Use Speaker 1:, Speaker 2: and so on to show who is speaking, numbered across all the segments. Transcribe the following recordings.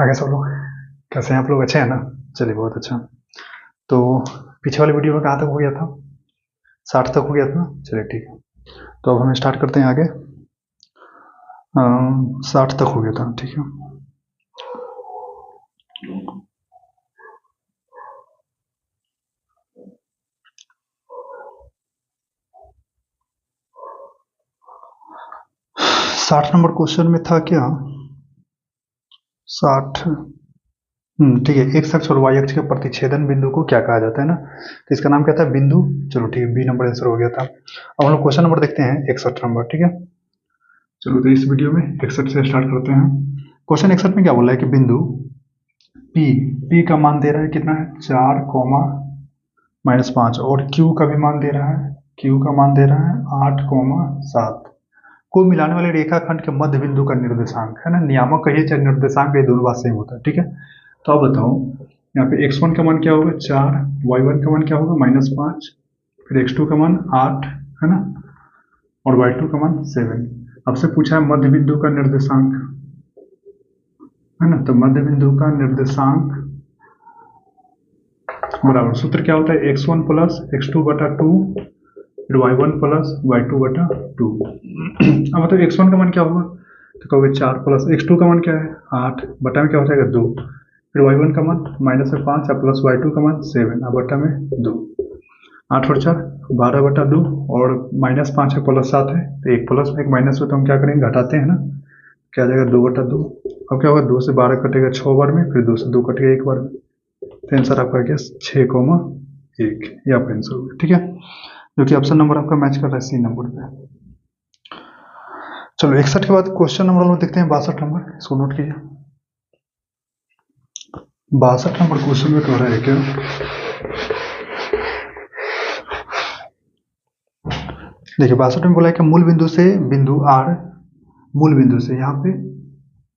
Speaker 1: आगे सब लोग कैसे हैं? आप लोग अच्छे हैं ना? चलिए बहुत अच्छा। तो पीछे वाली वीडियो में कहाँ तक हो गया था? 60 तक हो गया था ना? चलिए ठीक है। तो अब हम स्टार्ट करते हैं आगे। 60 तक हो गया था, ठीक है। साठ नंबर क्वेश्चन में था क्या? 60। ठीक है। एक्स अक्ष और वाई अक्ष के प्रतिच्छेदन बिंदु को क्या कहा जाता है ना? तो इसका नाम क्या था? बिंदु। चलो ठीक है, बी नंबर आंसर हो गया था। अब हम लोग क्वेश्चन नंबर देखते हैं 61 नंबर, ठीक है। चलो तो इस वीडियो में 61 से स्टार्ट करते हैं। क्वेश्चन 61 में क्या बोला है कि बिंदु पी पी का मान दे रहा है कितना है? 4, -5, और क्यू का भी मान दे रहा है। क्यू का मान दे रहा है 8, 7 को मिलाने वाले रेखाखंड के मध्य बिंदु का निर्देशांक है ना, नियामक कहिए चाहे निर्देशांक, ये दोनों बात सेम होता है, ठीक है। तो अब बताओ यहाँ पे x1 का मान क्या होगा? 4, y1 का मान क्या होगा? -5, फिर x2 का मान 8 है ना, और y2 का मान 7। आपसे पूछा है मध्य बिंदु का निर्देशांक है ना, तो मध्य बिंदु का निर्देशांक बराबर सूत्र क्या होता है? x1 प्लस x2/2 फिर y1 प्लस y2/2। अब बताओ x1 का मान क्या होगा? तो कहोगे 4 प्लस x2 का मान क्या है? 8 बटा में क्या हो जाएगा? 2। फिर y1 का मान -5 और प्लस y2 का मान 7 और बटा में 2। 8 और 4 12/2 और -5 है प्लस 7 है, तो एक प्लस में एक माइनस में, तो हम क्या करेंगे? घटाते हैं ना, क्या आ जाएगा? 2/2। अब क्या होगा? 2 से 12 कटेगा 6 बार में, फिर 2 से 2 कटेगा 1 बार में, तो आंसर आपका क्या? 6,1 ये आपका आंसर होगा, ठीक है, जो कि ऑप्शन नंबर आपका मैच कर रहा है सी नंबर पे। चलो 61 के बाद क्वेश्चन नंबर हम लोग देखते हैं 62 नंबर, इसको नोट कीजिए। 62 नंबर क्वेश्चन में कह रहा है क्या? देखिए 62 में बोला है कि मूल बिंदु से बिंदु आर, मूल बिंदु से यहाँ पे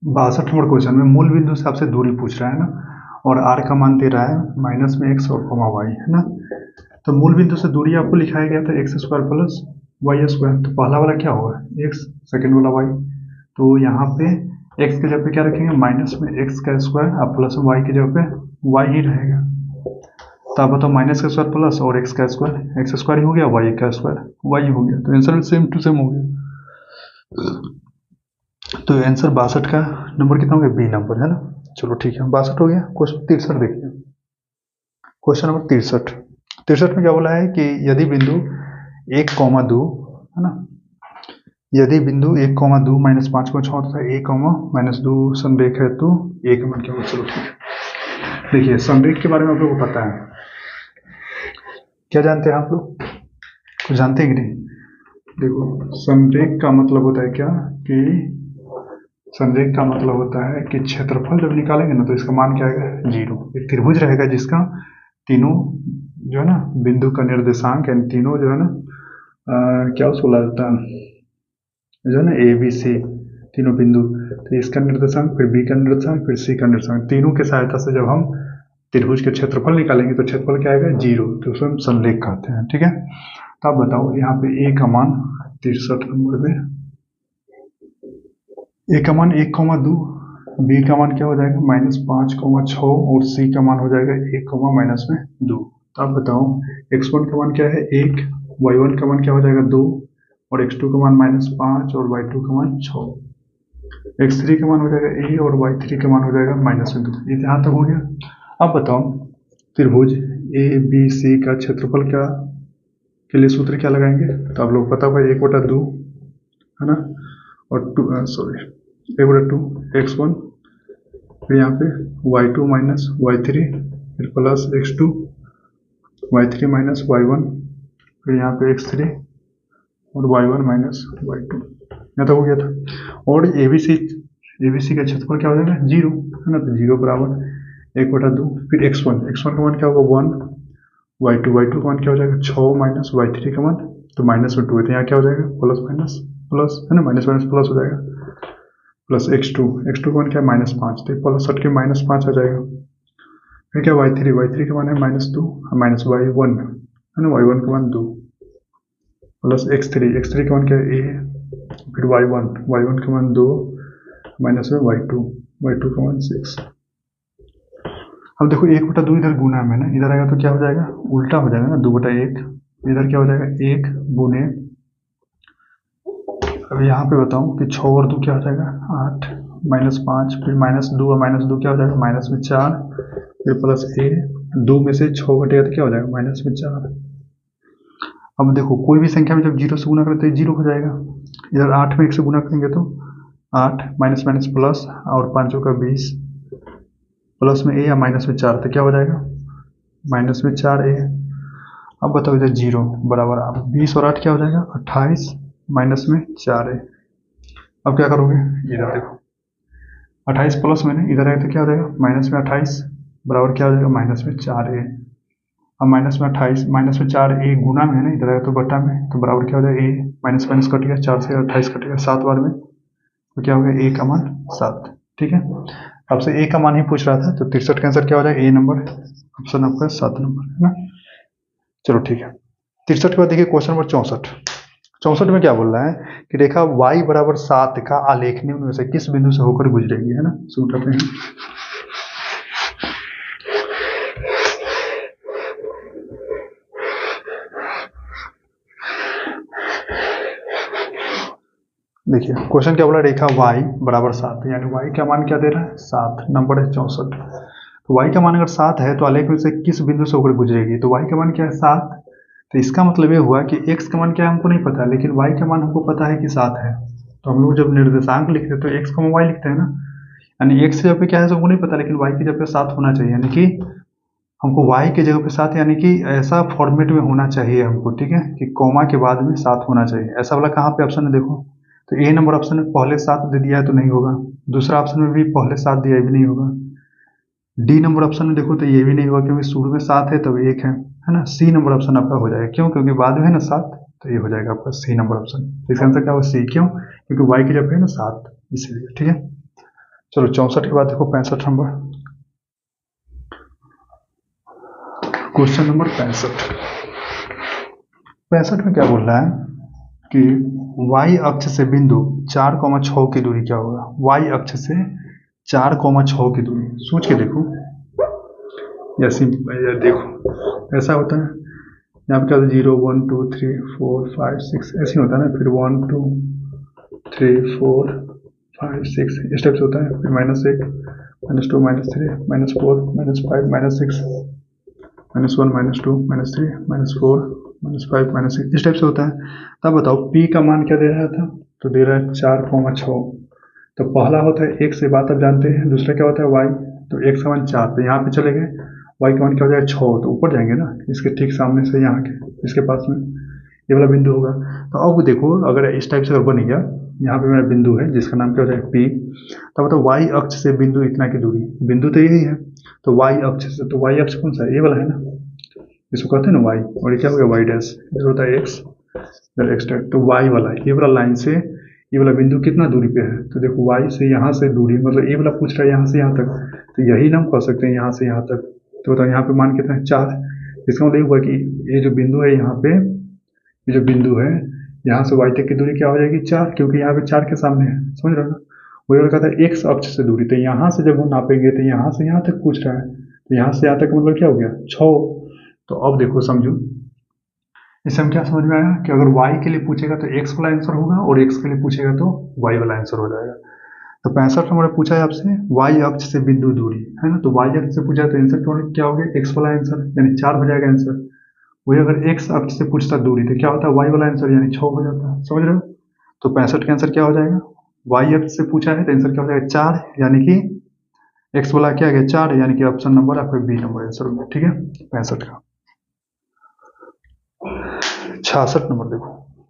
Speaker 1: 62 नंबर क्वेश्चन में मूल बिंदु से आपसे दूरी पूछ रहा है ना, और आर का मान दे रहा है -x और वाई है ना। तो मूल बिंदु से दूरी आपको लिखाया गया था x² प्लस y²। तो पहला वाला क्या होगा? x, सेकेंड वाला y। तो यहाँ पे x की जगह पे क्या रखेंगे? -x² और प्लस y की जगह पे y ही रहेगा। तो आप बताओ -x² प्लस और x² ही हो गया, y ही हो गया, तो आंसर सेम टू सेम हो गया। तो आंसर 62 का नंबर कितना हो गया? बी नंबर है ना। चलो ठीक है, 62 हो गया। क्वेश्चन 63 देखिए। Question number 63। 63 में क्या बोला है कि यदि बिंदु 1,2 है ना, यदि बिंदु 1,2 -5,6 तथा 1, -2 संरेख है तो एक मान क्या होगा? चलो ठीक है। देखिए संरेख के बारे में आप लोगों को पता है, क्या जानते हैं आप लोग? कुछ जानते हैं कि नहीं? देखो संरेख का मतलब होता है क्या कि संरेख का मतलब होता है कि क्षेत्रफल जब निकालेंगे ना, तो इसका मान क्या आएगा? 0। एक त्रिभुज रहेगा जिसका तीनों जो है ना बिंदु का निर्देशांक, यानी तीनों जो है ना क्या उसको बोला जाता है, जो है ना ए बी सी तीनों बिंदु, तो इसका निर्देशांक, फिर बी का निर्देशांक, फिर सी का निर्देशांक, तीनों की सहायता से जब हम त्रिभुज के क्षेत्रफल निकालेंगे तो क्षेत्रफल क्या आएगा? 0। तो उसको हम संरेख कहते हैं, ठीक है। तो आप बताओ यहाँ पे ए का मान 63 नंबर में, ए का मान 1,2, बी का मान क्या हो जाएगा? -5,6 और सी का मान हो जाएगा 1, -2। तो आप बताओ x1 का मान क्या है? 1, y1 का मान क्या हो जाएगा? 2, और x2 का मान -5 और y2 का मान 6, x3 का मान हो जाएगा a और y3 का मान हो जाएगा -2। ये यहाँ तक हो गया। अब बताओ त्रिभुज ए बी सी का क्षेत्रफल क्या के लिए सूत्र क्या लगाएंगे? तो आप लोग पता होगा 1/2 है ना, और 1/2 x1, फिर यहाँ पे y2 माइनस y3, फिर plus x2, y3 minus y1, फिर यहाँ पे x3 और y1 माइनस y2। यहाँ तक हो गया था। और एबीसी का क्षेत्रफल क्या हो जाएगा? 0 है ना, तो 0 बराबर 1/2, फिर x1 का मान क्या होगा? 1, y2 का मान क्या हो जाएगा? 6 माइनस y3 का मान, तो -2 है, तो यहाँ क्या हो जाएगा? प्लस माइनस प्लस है ना, माइनस माइनस प्लस हो जाएगा, प्लस x2 का मान क्या है? -5, तो प्लस हट के -5 आ जाएगा। फिर क्या y3 का मान है -2 माइनस y1 है ना, y1 का मान 2, प्लस x3 का मान क्या है? a, फिर y1 का मान 2 माइनस में y2 बाई 2,6। अब देखो 1/2 इधर गुना में ना, इधर आएगा तो क्या हो जाएगा, उल्टा हो जाएगा ना, 2/1। इधर क्या हो जाएगा, 1 गुने, अब यहाँ पे बताऊँ कि 6 और 2 क्या हो जाएगा 8, -5, फिर -2 और -2 क्या हो जाएगा, माइनस में 4, फिर प्लस ए, 2 में से 6 घटेगा तो क्या हो जाएगा, माइनस में 4। अब देखो कोई भी संख्या में जब 0 से गुना करते हैं 0 हो जाएगा। इधर 8 में 1 से गुना करेंगे तो 8 माइनस माइनस प्लस, और 5 का 20, प्लस में ए या माइनस में 4 तो क्या हो जाएगा, माइनस में 4 ए। अब बताओ इधर 0 बराबर, अब 20 और 8 क्या हो जाएगा 28, माइनस में 4 ए। अब क्या करोगे, इधर देखो 28 प्लस में ना, इधर आए तो क्या हो जाएगा, माइनस में 28 बराबर क्या हो जाएगा, माइनस में 4 ए। अब माइनस में 28 माइनस में 4 ए गुना में है ना, इधर आएगा तो बटा में, तो बराबर क्या हो जाएगा, ए माइनस माइनस कट गया, 4 से 28 कटेगा 7 बार में, तो क्या हो गया, ए का मान 7। ठीक है, आपसे ए का मान ही पूछ रहा था, तो 63 का आंसर क्या हो जाएगा, ए नंबर, ऑप्शन आपका 7 नंबर है ना। चलो ठीक है, 63 के बाद देखिए क्वेश्चन नंबर 64। 64 में क्या बोल रहा है कि रेखा y बराबर 7 का आलेख निम्न में से किस बिंदु से होकर गुजरेगी, है ना। सुनते हैं, देखिए क्वेश्चन क्या बोला, रेखा y बराबर 7, यानी y का मान क्या दे रहा है, 7, नंबर है 64। तो y का मान अगर 7 है तो आलेख में से किस बिंदु से होकर गुजरेगी, तो y का मान क्या है 7, तो इसका मतलब ये हुआ कि x का मान क्या है हमको नहीं पता, लेकिन y का मान हमको पता है कि 7 है। तो हम लोग जब निर्देशांक लिखते हैं तो x, y लिखते हैं ना, यानी x की जगह पे क्या है हमको नहीं पता, लेकिन y की जगह पे 7 होना चाहिए, यानी कि हमको y की जगह पे 7, यानी कि ऐसा फॉर्मेट में होना चाहिए हमको, ठीक है, कि कॉमा के बाद में 7 होना चाहिए। ऐसा वाला कहाँ पे ऑप्शन है, देखो तो ए नंबर ऑप्शन में पहले 7 दे दिया है तो नहीं होगा, दूसरा ऑप्शन में भी पहले 7 दिया है भी नहीं होगा, डी नंबर ऑप्शन में देखो तो ये भी नहीं होगा क्योंकि शुरू में 7 है तब 1 है ना। सी नंबर ऑप्शन आपका हो जाएगा, क्यों, क्योंकि बाद में है ना 7, तो ये हो जाएगा आपका सी नंबर ऑप्शन। तो इसका आंसर क्या होगा, सी, क्यों, क्योंकि वाई की जगह है ना 7, इसीलिए। ठीक है, चलो 64 के बाद देखो 65 नंबर, क्वेश्चन नंबर 65। 65 में क्या बोल रहा है कि y अक्ष से बिंदु 4,6 की दूरी क्या होगा, y अक्ष से 4,6 की दूरी, सोच के देखो, या देखो ऐसा होता है, यहाँ पे क्या होता है 0 1 2 3 4 5 6 ऐसे होता है ना, फिर 1 2 3 4 5 6 इस टाइप से होता है, फिर -1 -2 -3 -4 -5 -6 -1 -2 -3 -4 -5 -6 इस टाइप से होता है। तब बताओ P का मान क्या दे रहा था, तो दे रहा है 4,6। तो पहला होता है x से, बात आप जानते हैं, दूसरा क्या होता है y, तो x का मान 4, तो यहाँ पे चले गए, y का मान क्या हो जाएगा 6, तो ऊपर जाएंगे ना, इसके ठीक सामने से यहाँ के इसके पास में ये वाला बिंदु होगा। तो अब देखो अगर इस टाइप से अगर बन गया, यहाँ पे मेरा बिंदु है जिसका नाम क्या हो जाएगा P, तो बताओ y अक्ष से बिंदु इतना की दूरी, बिंदु तो यही है, तो y अक्ष से, तो y अक्ष कौन सा है, ये वाला है ना, इसको कहते हैं ना y, और ये क्या हो गया y डैश, इधर होता है x, इधर x डैश, तो y वाला ये वाला लाइन से ये वाला बिंदु कितना दूरी पे है, तो देखो y से यहाँ से दूरी, मतलब ये वाला पूछ रहा है यहाँ से यहाँ तक, तो यही ना हम कह सकते हैं यहाँ से यहाँ तक। तो बताओ यहाँ पे मान कितना है 4, इसका मतलब ये हुआ कि ये जो बिंदु है यहाँ पे, ये जो बिंदु है यहाँ से y तक की दूरी क्या हो जाएगी 4, क्योंकि यहाँ पे 4 के सामने है, समझ रहे हो ना। वही वाला कहता है x अक्ष से दूरी, तो यहाँ से जब हम नापेंगे तो यहाँ से यहाँ तक पूछ रहा है, तो यहाँ से यहाँ तक मतलब क्या हो गया 6। तो अब देखो समझो, इससे हम क्या समझ में आया कि अगर y के लिए पूछेगा तो x वाला आंसर होगा, और x के लिए पूछेगा तो y वाला आंसर हो जाएगा। तो 65 नंबर पूछा है आपसे y अक्ष से बिंदु दूरी, है ना, तो y अक्ष से पूछा है तो आंसर क्या हो गया, x वाला आंसर, यानी 4 हो जाएगा आंसर। वही अगर x अक्ष से पूछता दूरी तो क्या होता है y वाला आंसर, यानी 6 हो जाता है, समझ रहे हो। तो 65 का आंसर क्या हो जाएगा, y अक्ष से पूछा है तो आंसर क्या हो जाएगा 4, यानी कि x वाला क्या गया 4, यानी कि ऑप्शन नंबर आपका बी नंबर आंसर होगा। ठीक है, 65 का। 66 नंबर देखो,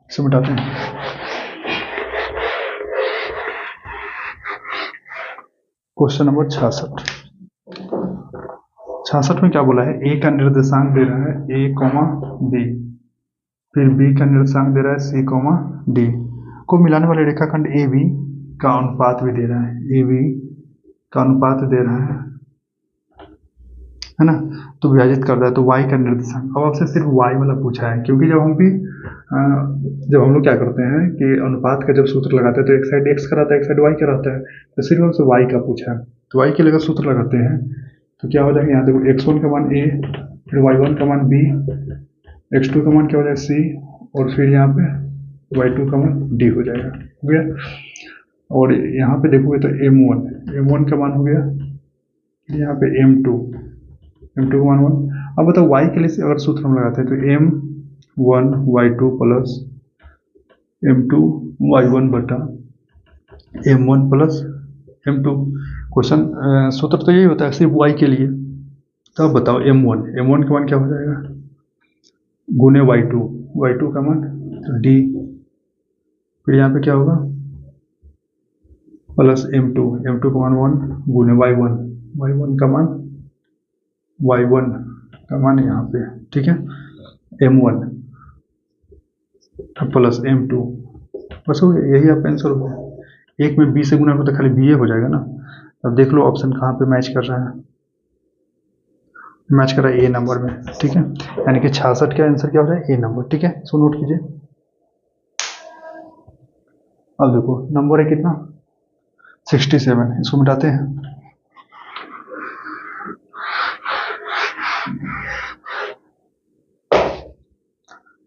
Speaker 1: इसे मिटाते हैं। Question number 66। 66 में क्या बोला है, ए का निर्देशांक दे रहा है a, b, फिर b का निर्देशांक दे रहा है c, d को मिलाने वाले रेखाखंड AB का अनुपात भी दे रहा है, AB का अनुपात दे रहा है है ना, तो विभाजित करता है, तो y का निर्देशांक। अब आपसे सिर्फ y वाला पूछा है, क्योंकि जब हम लोग क्या करते हैं कि अनुपात का जब सूत्र लगाते हैं तो एक साइड x कराता है, एक साइड y कराता है, तो सिर्फ हमसे y का पूछा है, तो y के लिए अगर सूत्र लगाते हैं तो क्या हो जाएगा, यहाँ देखो x1 का मान a, फिर y1 का मान b, x2 का मान क्या हो जाएगा c, और फिर यहाँ पे y2 का मान d हो जाएगा, हो गया। और यहाँ पे देखोगे तो m1 का मान हो गया, यहाँ पे m2 का मान 1। अब बताओ y के लिए अगर सूत्र हम लगाते हैं तो m1 y2 plus m2 y1 बटा m1 प्लस m2। क्वेश्चन सूत्र तो यही होता है सिर्फ y के लिए। तो अब बताओ m1 का मान क्या हो जाएगा, गुने y2 का मान तो d, फिर यहाँ पे क्या होगा प्लस m2 का मान 1 गुने y1 का मान यहाँ पे, ठीक है, m1 प्लस m2, बस हो गया, यही आपका आंसर होगा। एक में b से गुना तो खाली b हो जाएगा ना। अब देख लो ऑप्शन कहाँ पे मैच कर रहा है, मैच कर रहा है ए नंबर में, ठीक है, यानी कि 66 का आंसर क्या हो रहा है, ए नंबर, ठीक है, सो नोट कीजिए। अब देखो नंबर है कितना 67, इसको मिटाते हैं।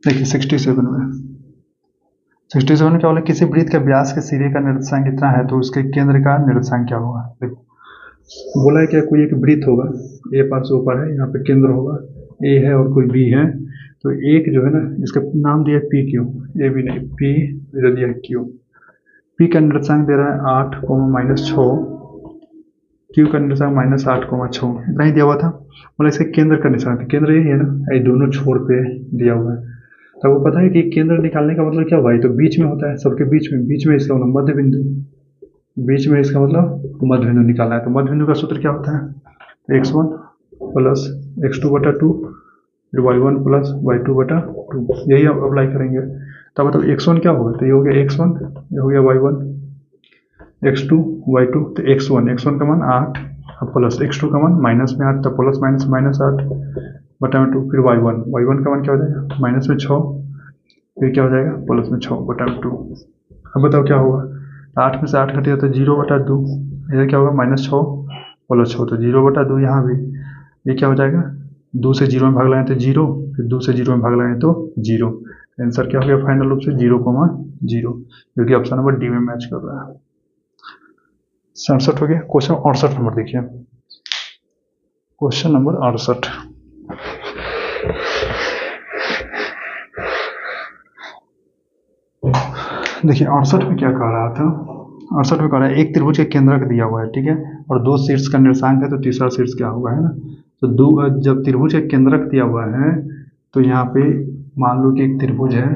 Speaker 1: देखिए 67 में क्या बोला, किसी वृत्त के व्यास के सिरे का निर्देशांक कितना है तो उसके केंद्र का निर्देशांक क्या होगा। देखो बोला है क्या, कोई एक वृत्त होगा, ए पार से ऊपर है, यहाँ पे केंद्र होगा ए है और कोई बी है, तो एक जो है ना इसका नाम दिया पी क्यू, ए भी नहीं पी, इधर दिया क्यू, पी का निर्देशांक दे रहा है 8, -6, क्यू का निर्देशांक -8, 6, इतना ही दिया हुआ था। बोला इसके केंद्र का निर्देशांक, केंद्र यही है ना, ये दोनों छोर पे दिया हुआ है, तो वो पता है कि केंद्र निकालने का मतलब क्या हुआ, तो बीच में होता है, सबके बीच में इसका मतलब मध्य बिंदु, बीच में इसका मतलब मध्य बिंदु निकालना है। तो मध्य बिंदु का सूत्र क्या होता है, x1 प्लस x2 बटा 2, फिर y1 प्लस y2 बटा 2, यही आप अप्लाई करेंगे। तब मतलब x1 क्या होगा, तो ये हो गया x1, ये हो गया y1, x2 y2, तो x1 का मान 8 प्लस x2 का मान -8, तब प्लस -8 बटा में 2, फिर y1 का मान क्या हो जाएगा -6, फिर क्या हो जाएगा +6 बटा 2। अब बताओ क्या होगा, 8 में से 8 घटेगा तो 0 बटा 2, इधर क्या होगा -6 +6, तो 0 बटा 2, यहाँ भी ये क्या हो जाएगा, 2 से 0 में भाग लगाएं तो 0, फिर 2 से 0 में भाग लगाएं तो 0, आंसर क्या हो गया फाइनल रूप से 0,0, जो कि ऑप्शन नंबर डी में मैच कर रहा है। 67 हो गया। क्वेश्चन 68 नंबर देखिए, क्वेश्चन नंबर 68, देखिए 68 में क्या कह रहा था, 68 में कह रहा है एक त्रिभुज के केंद्रक दिया हुआ है, ठीक है, और 2 शीर्ष का निर्देशांक है, तो तीसरा शीर्ष क्या होगा, है ना। तो जब त्रिभुज के केंद्रक दिया हुआ है तो यहाँ पे मान लो कि एक त्रिभुज है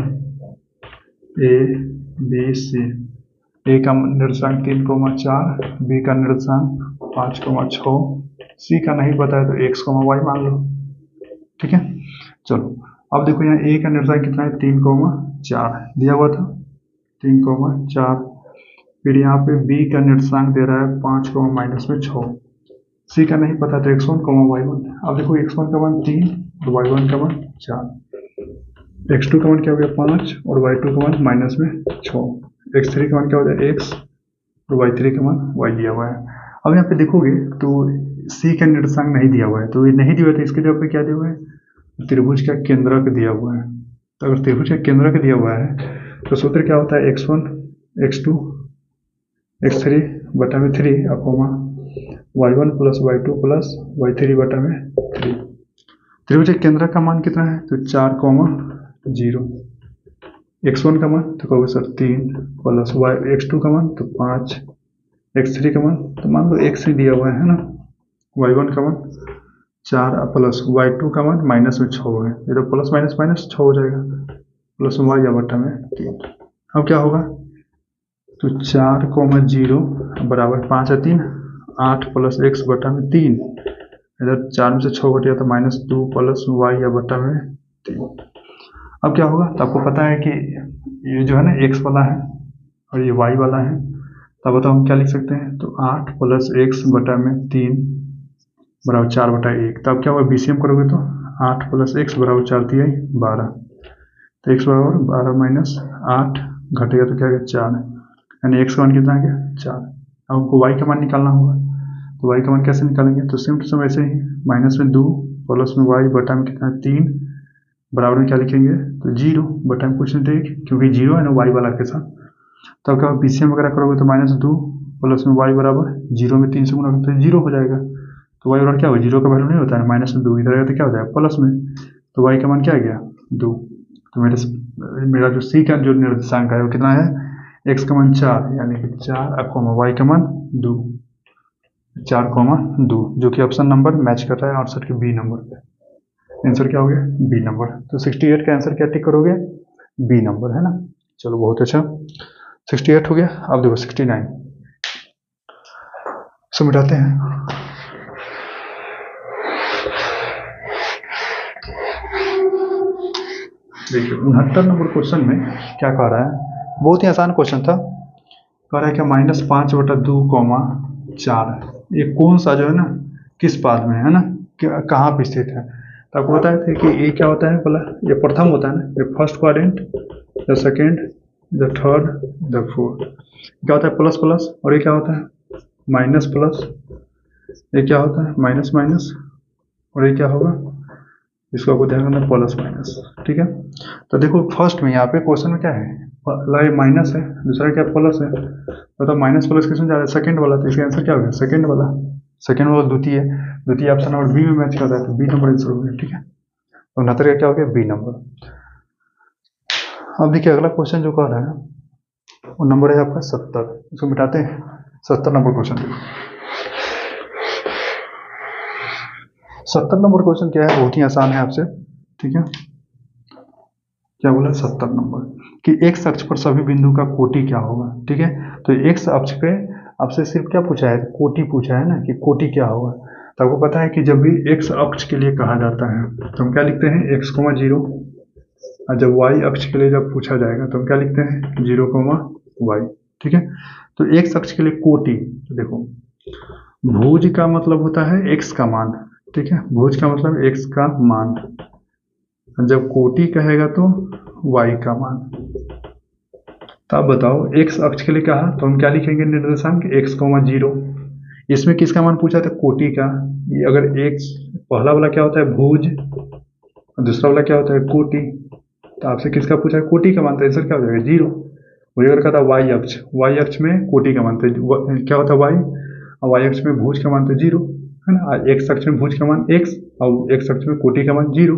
Speaker 1: ए बी सी, ए का निर्देशांक 3,4, बी का निर्देशांक 5,6, सी का नहीं पता है तो x, y मान लो, ठीक है। चलो अब देखो यहाँ ए का निर्देशांक कितना है, 3,4 दिया हुआ था, 3,4, फिर यहाँ पे बी का निर्देशांक दे रहा है 5,-6, सी का नहीं पता तो x1, y1। अब देखो x1 का मान 3 और y1 का मान 4, x2 का मान क्या हो गया 5 और y2 का मान -6, x3 का मान क्या हो जाए x और y3 का मान y दिया हुआ है। अब यहाँ पे देखोगे तो c का निर्देशांक नहीं दिया हुआ है, तो ये नहीं दिया हुआ है, तो इसके जगह पे क्या दिया हुआ है, त्रिभुज का केंद्रक दिया हुआ है। तो अगर त्रिभुज का केंद्रक दिया हुआ है तो सूत्र क्या होता है, x1 x2 x3 बटा में 3 अपोमा y1 plus y2 plus y3 बटा में 3। त्रिभुज के केंद्र का मान कितना है, तो 4,0, x1 का मान तो कहोगे सर 3 प्लस x2 का मान तो 5, x3 का मान तो मान लो x ही दिया हुआ है ना, y1 का मान 4 प्लस y2 का मान -6 है, ये तो प्लस -6 हो जाएगा, प्लस y या बटा में 3। अब क्या होगा, तो 4,0 बराबर 5 और 3 8 प्लस x बटा में 3, इधर 4 में से 6 घट गया तो -2 प्लस y या बटा में 3। अब क्या होगा, तो आपको पता है कि ये जो है ना x वाला है और ये y वाला है, तब बताओ हम क्या लिख सकते हैं, तो 8 प्लस x बटा में 3 बराबर 4/1। तब क्या होगा, बीसीएम करोगे तो 8 + x बराबर 4 3 12। तो x बराबर 12 माइनस 8 घटेगा तो क्या होगा 4, यानी x का मान कितना आ गया 4। अब आपको y का मान निकालना होगा, तो y का मान कैसे निकालेंगे, तो सेम टू सेम ऐसे ही, माइनस में 2 प्लस में y बटा में कितना 3 बराबर में क्या लिखेंगे, तो 0 बटा में कुछ नहीं थे क्योंकि 0 है ना y वाला के साथ। तब क्या बीसीएम वगैरह करोगे तो -2 प्लस में y बराबर 0 में 3 से गुणा करते 0 हो जाएगा। तो y बराबर क्या होगा, 0 का वैल्यू नहीं होता है, -2 इधर आएगा तो क्या हो जाएगा प्लस में, तो y का मान क्या आ गया 2। तो मेरा जो सी का जो निर्देशांक है वो कितना है, x का मान 4 यानी कि 4 y का मान 2, 4, 2, जो कि ऑप्शन नंबर मैच कर रहा है 68 के बी नंबर पे। आंसर क्या हो गया बी नंबर। तो 68 का आंसर क्या टिक करोगे, बी नंबर है ना। चलो बहुत अच्छा, 68 हो गया। अब देखो 69, सो मिटाते हैं। देखिए 69 नंबर क्वेश्चन में क्या कह रहा है, बहुत ही आसान क्वेश्चन था। कह रहा है कि -5/2, 4 ये कौन सा जो है ना किस पाद में है ना, कहाँ पे स्थित है। तो आपको बताए थे कि ये क्या होता है, बोला ये प्रथम होता है ना, ये first quadrant, the second, the third, the fourth. क्या होता है प्लस प्लस, और ये क्या होता है माइनस प्लस, ये क्या होता है माइनस माइनस, और ये क्या होगा, इसको आपको ध्यान रखना प्लस माइनस। ठीक है, तो देखो फर्स्ट में यहाँ पे क्वेश्चन में क्या है, माइनस है, दूसरा क्या प्लस है, तो माइनस प्लस किसमें जा रहा है, सेकंड वाला। तो इसका आंसर क्या हो गया सेकंड वाला, सेकंड वाला द्वितीय है, द्वितीय ऑप्शन नंबर बी में मैच करता है, तो बी नंबर आंसर हो गया। ठीक है, तो 69 का क्या हो गया बी नंबर। अब देखिए अगला क्वेश्चन जो कर रहा है वो नंबर है आपका 70, इसको मिटाते हैं। 70 नंबर क्वेश्चन देखो, 70 नंबर क्वेश्चन क्या है, बहुत ही आसान है आपसे। ठीक है, क्या बोला 70 नंबर कि एक्स अक्ष पर सभी बिंदु का कोटि क्या होगा। ठीक है, तो एक्स अक्ष पे आपसे सिर्फ क्या पूछा है, कोटि पूछा है ना कि कोटि क्या होगा। तो आपको पता है कि जब भी एक्स अक्ष के लिए कहा जाता है तो हम क्या लिखते हैं x,0, और जब y अक्ष के लिए जब पूछा जाएगा तो हम क्या लिखते हैं 0,y। ठीक है, तो एक्स अक्ष के लिए कोटि, तो देखो भुज का मतलब होता है x का मान। ठीक है, भुज का मतलब x का मान, जब कोटि कहेगा तो y का मान। तो आप बताओ एक्स अक्ष के लिए कहा तो हम क्या लिखेंगे निर्देशांक x,0। इसमें किसका मान पूछा था, कोटि का। ये अगर x पहला वाला क्या होता है भुज और दूसरा वाला क्या होता है कोटि, तो आपसे किसका पूछा है कोटि का मान, तो आंसर क्या हो जाएगा 0। वही अगर कहता y अक्ष, y अक्ष में कोटि का मान तो क्या होता है y, और y अक्ष में भुज का मान तो 0 है ना, x अक्ष में भुज का मान x और x अक्ष में कोटि का मान 0।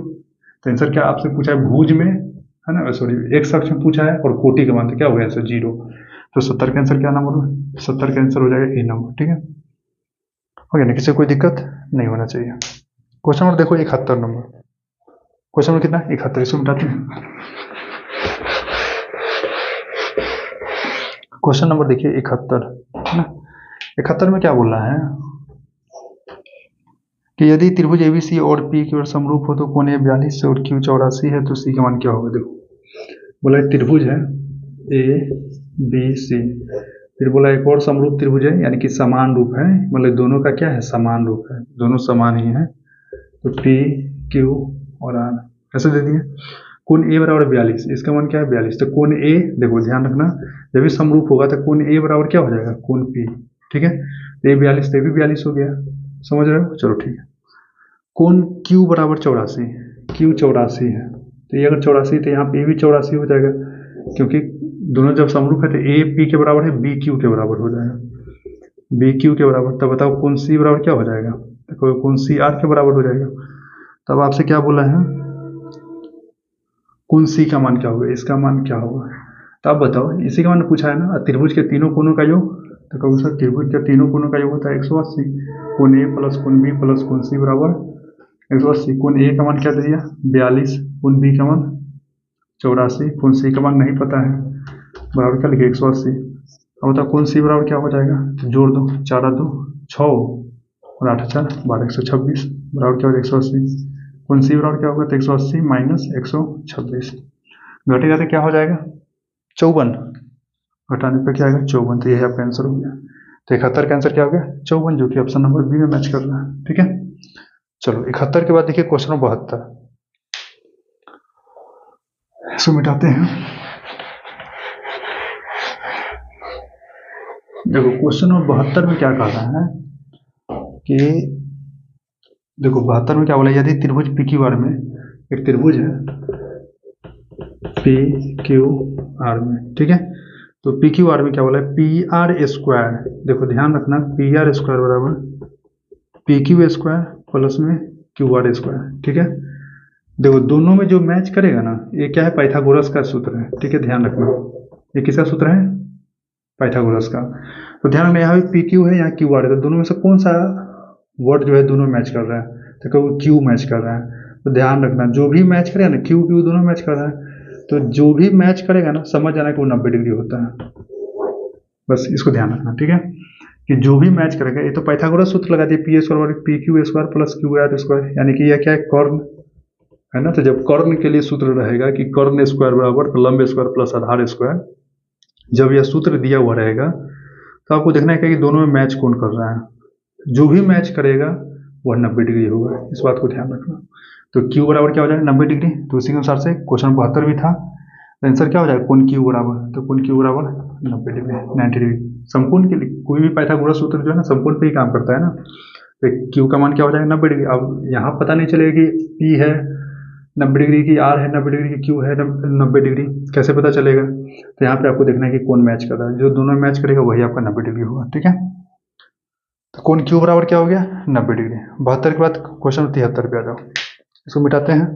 Speaker 1: तो आंसर क्या आपसे पूछा है भुज में है ना, सॉरी एक्स अक्ष में पूछा है और कोटि का मान तो क्या हो गया आंसर 0। तो 70 का आंसर क्या नंबर है, 70 का आंसर हो जाएगा ए नंबर। ठीक है, हो गया ना, किसी कोई दिक्कत नहीं होना चाहिए। क्वेश्चन नंबर देखो 71 नंबर, क्वेश्चन नंबर कितना 71, इसको मिटाते हैं। क्वेश्चन नंबर देखिए 71 है ना, 71 में क्या बोल रहा है कि यदि त्रिभुज एबीसी और पी की ओर समरूप हो तो कोण ए 42 और क्यू 84 है, तो सी का मान क्या होगा। देखो बोला त्रिभुज है ए बी सी, फिर बोला एक और समरूप त्रिभुज है यानी कि समान रूप है, मतलब दोनों का क्या है समान रूप है, दोनों समान ही है, तो पी क्यू और आर ऐसे दे दिए। कोण ए बराबर 42, इसका मान क्या है 42, तो कोण ए देखो ध्यान रखना जब भी समरूप होगा तो कोण ए बराबर क्या हो जाएगा कोण पी। ठीक है, तो ए 42 तो ये भी 42 हो गया, समझ रहे हो, चलो ठीक है। कोण क्यू बराबर 84, क्यू 84 है, तो ये अगर 84 तो यहाँ पे भी 84 हो जाएगा, क्योंकि दोनों जब समरूप है तो ए पी के बराबर है बी क्यू के बराबर हो जाएगा, बी क्यू के बराबर। तब बताओ कोण सी बराबर क्या हो जाएगा, तो कोण सी आर के बराबर हो जाएगा। तब आपसे क्या बोला है कोण सी का मान क्या होगा, इसका मान क्या होगा। तो आप बताओ इसी का मान पूछा है ना, त्रिभुज के तीनों कोणों का योग, तो कौन सा त्रिभुज के तीनों कोणों का योग होता है 180, कोण ए प्लस कोण बी प्लस कोण सी बराबर 180। कोण ए का मान क्या दे दिया 42, कोण बी का मान 84, कोण सी का मान नहीं पता है बराबर क्या लिखे 180। अब बताओ कोण सी बराबर क्या हो जाएगा, तो जोड़ दो 4 2 6 और 8 4 12 126 बराबर क्या होगा 180। कोण सी बराबर क्या होगा, तो 180 माइनस 126 घटेगा तो क्या हो जाएगा 54, घटाने पर क्या आएगा 54, तो यही आपका आंसर हो गया। तो 71 का आंसर क्या हो गया 54, जो कि ऑप्शन नंबर बी में मैच कर रहा है। ठीक है, चलो 71 के बाद देखिए क्वेश्चन नंबर 72, इसको मिटाते हैं। देखो क्वेश्चन नंबर 72 में क्या कह रहा है कि देखो 72 में क्या बोला, यदि त्रिभुज पी क्यू आर में, एक त्रिभुज है पी क्यू आर में, ठीक है, तो पी क्यू आर में क्या बोला है, पी आर स्क्वायर, देखो ध्यान रखना, पी आर स्क्वायर बराबर पी क्यू स्क्वायर प्लस में क्यू आर स्क्वायर। ठीक है, देखो दोनों में जो मैच करेगा ना, ये क्या है, पाइथागोरस का सूत्र है। ठीक है, ध्यान रखना, ये किसका सूत्र है, पाइथागोरस का। तो ध्यान रखना, यहाँ पी क्यू है, यहाँ क्यू आर है, तो दोनों में से कौन सा वर्ड जो है दोनों मैच कर रहा है, तो वो क्यू मैच कर रहा है। तो ध्यान रखना, जो भी मैच करेगा ना, क्यू क्यू दोनों मैच कर रहा है, तो जो भी मैच करेगा ना, समझ जाना कि वो 90 डिग्री होता है। बस इसको ध्यान रखना। ठीक है, कि जो भी मैच करेगा, ये तो पाइथागोरस सूत्र लगा दिए, P square P Q square plus Q R square, यानी कि यह क्या है, कर्ण है ना। तो जब कर्ण के लिए सूत्र रहेगा कि कर्ण स्क्वायर बराबर लंब स्क्वायर प्लस आधार स्क्वायर, जब यह सूत्र दिया हुआ रहेगा तो आपको देखना है कि दोनों में मैच कौन कर रहा है, जो भी मैच करेगा वह 90 डिग्री होगा, इस बात को ध्यान रखना। तो Q बराबर क्या हो जाएगा 90 डिग्री, तो उसी के अनुसार से क्वेश्चन 72 भी था, तो आंसर क्या हो जाएगा, कोण Q बराबर, तो कोण Q बराबर 90 डिग्री 90 डिग्री। संपूर्ण के लिए कोई भी पाइथागोरस सूत्र जो है ना, संपूर्ण पे ही काम करता है ना। तो Q का मान क्या हो जाएगा 90 डिग्री। अब यहाँ पता नहीं चलेगा कि P है 90 डिग्री की, R है 90 डिग्री की, Q है 90 डिग्री, कैसे पता चलेगा। तो यहाँ पे आपको देखना है कि कौन मैच कर रहा है, जो दोनों मैच करेगा वही आपका 90 डिग्री होगा। ठीक है, तो कोण Q बराबर क्या हो गया 90 डिग्री। 72 के बाद क्वेश्चन 73 पे आ जाओ, इसको मिटाते हैं।